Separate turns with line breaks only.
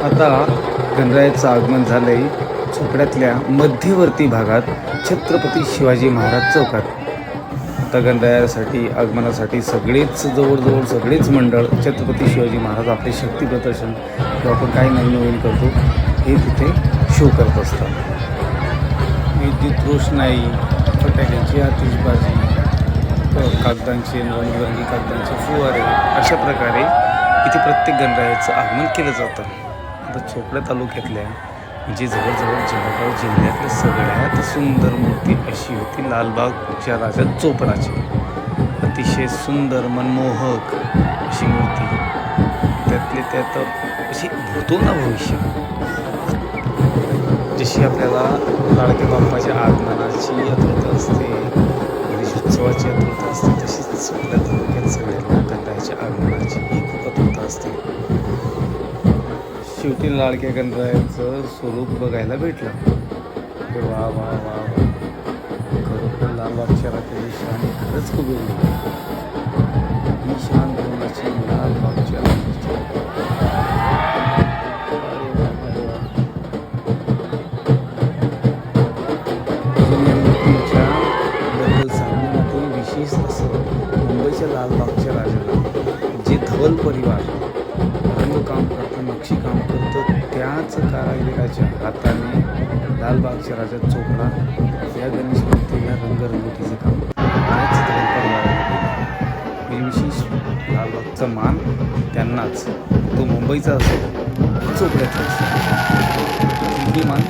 आता गणरायाचं आगमन झालंय चोपड्यातल्या मध्यवर्ती भागात छत्रपती शिवाजी महाराज चौकात. आता गणरायासाठी आगमनासाठी जवळजवळ सगळेच मंडळ छत्रपती शिवाजी महाराज आपले शक्ती प्रदर्शन किंवा आपण काय नवीन करतो हे तिथे शो करत असतात. विद्युत रोषणाई, फटाक्यांची आतिषबाजी, कागदांचे रंगबिरंगी कागदांचे फुवारे, अशा प्रकारे इथे प्रत्येक गणरायाचं आगमन केलं जातं. आता चोपड्या तालुक्यातल्या म्हणजे जवळजवळ जळगाव जिल्ह्यातल्या सगळ्यात सुंदर मूर्ती अशी होती लालबागच्या राजा चोपडाची. अतिशय सुंदर मनमोहक अशी मूर्ती, त्यातले त्यात अशी भूतो ना भविष्य. जशी आपल्याला लाडक्या बाप्पाच्या आगमनाची आतुरता असते, गणेशोत्सवाची आतुरता असते, तशीच चोपड्या तालुक्यात सगळ्या गणरायाच्या आगमनाची एक आतुरता असते. शेवटी लाडक्या गणरायाचं स्वरूप बघायला भेटलं. वा वा वा वा, खरोखर लालबागच्या राजाची शान खरंच खूप वेगळी. ही शान कोणाची? लालबागच्या राजाची. मूर्तीच्या बद्दल सांगण्यामध्ये विशेष असं मुंबईच्या लालबागच्या राजाला जे धवल परिवार रंगकाम करतं, नक्षीकाम करतं, त्याच कारागिराच्या हाताने लालबागच्या राजा चोपडा या गणेश मूर्तीला रंगरंगोटीचं काम त्याच धवल परिवाराने. विशेष लालबागचा मान त्यांनाच, तो मुंबईचा असेल चोपड्याचा असेल, मान